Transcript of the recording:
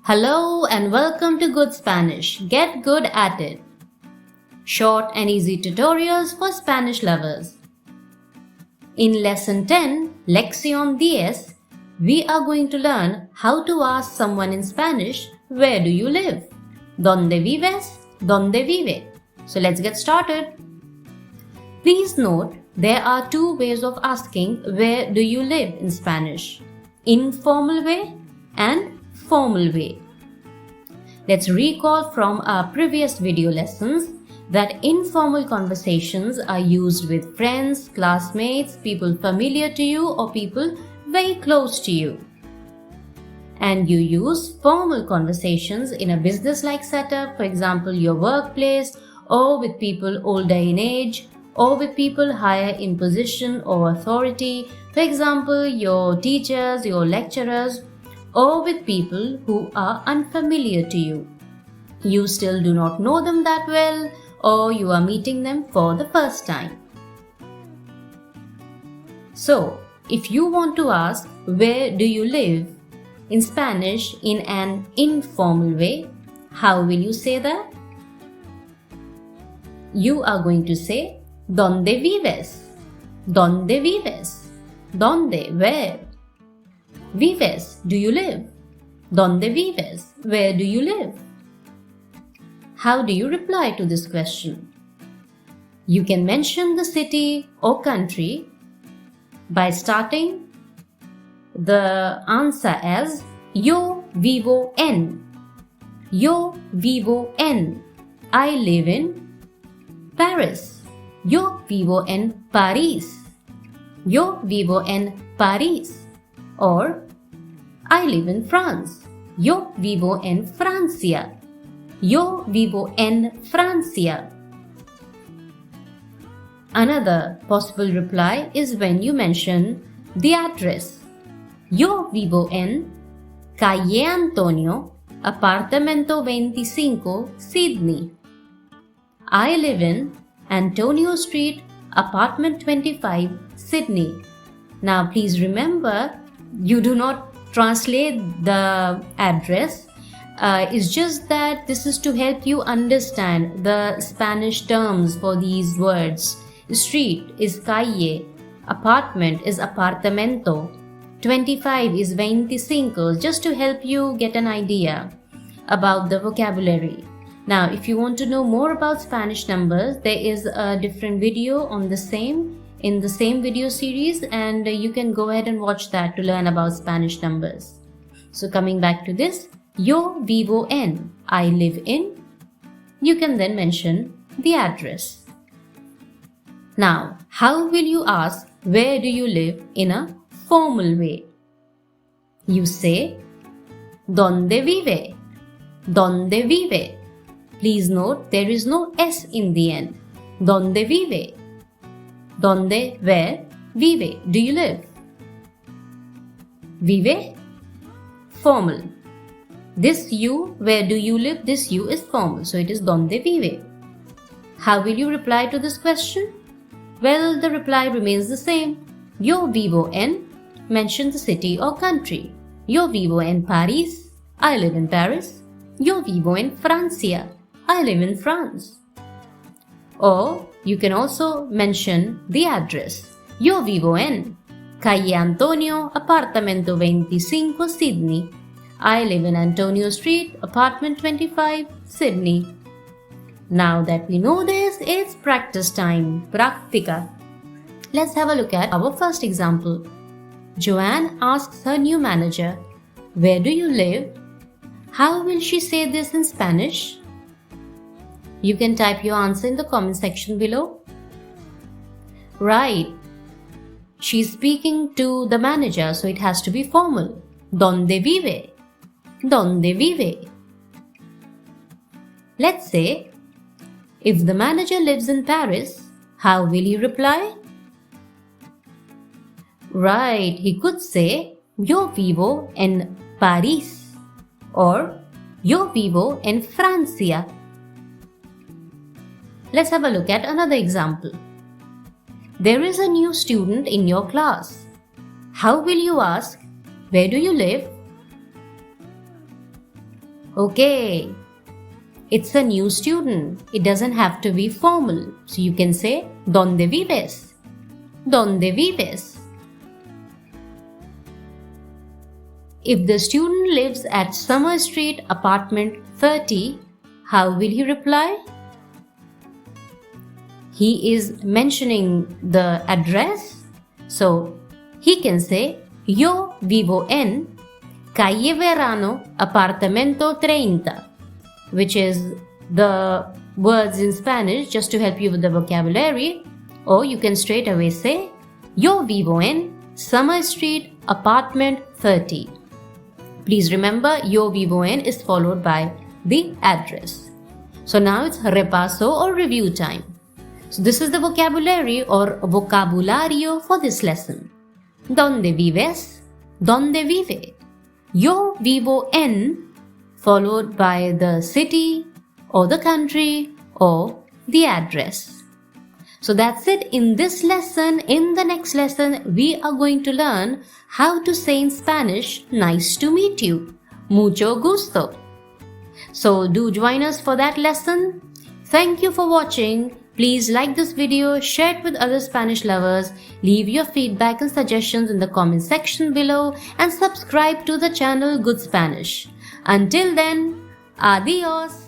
Hello and welcome to Good Spanish. Get good at it. Short and easy tutorials for Spanish lovers. In Lesson 10, Lección 10, we are going to learn how to ask someone in Spanish, where do you live? ¿Dónde vives? ¿Dónde vive? So let's get started. Please note, there are two ways of asking where do you live in Spanish. Informal way and formal way. Let's recall from our previous video lessons that informal conversations are used with friends, classmates, people familiar to you or people very close to you. And you use formal conversations in a business-like setup, for example, your workplace, or with people older in age, or with people higher in position or authority, for example, your teachers, your lecturers, or with people who are unfamiliar to you. You still do not know them that well, or you are meeting them for the first time. So, if you want to ask, where do you live? In Spanish, in an informal way, how will you say that? You are going to say, ¿Dónde vives? ¿Dónde vives? ¿Dónde? Where? Vives, do you live? ¿Dónde vives? Where do you live? How do you reply to this question? You can mention the city or country by starting the answer as Yo vivo en. Yo vivo en. I live in Paris. Yo vivo en París. Yo vivo en París. Or, I live in France. Yo vivo en Francia. Yo vivo en Francia. Another possible reply is when you mention the address. Yo vivo en Calle Antonio, apartamento 25, Sydney. I live in Antonio Street, apartment 25, Sydney. Now please remember, you do not translate the address. It's just that this is to help you understand the Spanish terms for these words. Street is calle, apartment is apartamento, 25 is 25, just to help you get an idea about the vocabulary. Now, if you want to know more about Spanish numbers, there is a different video on the same in the same video series, and you can go ahead and watch that to learn about Spanish numbers. So coming back to this, Yo vivo en, I live in. You can then mention the address. Now, how will you ask where do you live in a formal way? You say, ¿Dónde vive? ¿Dónde vive? Please note there is no S in the end. ¿Dónde vive? ¿Dónde, where? Vive, do you live? Vive? Formal. This you, where do you live? This you is formal, so it is ¿Dónde vive? How will you reply to this question? Well, the reply remains the same. Yo vivo en, mention the city or country. Yo vivo en París, I live in Paris. Yo vivo en Francia, I live in France. Or you can also mention the address. Yo vivo en Calle Antonio, apartamento 25, Sydney. I live in Antonio Street, apartment 25, Sydney. Now that we know this, it's practice time. Praktika. Let's have a look at our first example. Joanne asks her new manager, where do you live? How will she say this in Spanish? You can type your answer in the comment section below. Right. She's speaking to the manager, so it has to be formal. ¿Dónde vive? ¿Dónde vive? Let's say, if the manager lives in Paris, how will he reply? Right, he could say, Yo vivo en París, or Yo vivo en Francia. Let's have a look at another example. There is a new student in your class. How will you ask, where do you live? Okay, it's a new student. It doesn't have to be formal. So you can say, ¿Dónde vives? ¿Dónde vives? If the student lives at Summer Street, apartment 30, how will he reply? He is mentioning the address. So he can say, Yo vivo en Calle Verano, apartamento 30, which is the words in Spanish just to help you with the vocabulary. Or you can straight away say, Yo vivo en Summer Street, apartment 30. Please remember, Yo vivo en is followed by the address. So now it's repaso or review time. So this is the vocabulary or vocabulario for this lesson. ¿Dónde vives? ¿Dónde vive? Yo vivo en, followed by the city or the country or the address. So that's it in this lesson. In the next lesson, we are going to learn how to say in Spanish, nice to meet you. Mucho gusto. So do join us for that lesson. Thank you for watching. Please like this video, share it with other Spanish lovers, leave your feedback and suggestions in the comment section below, and subscribe to the channel Good Spanish. Until then, adios!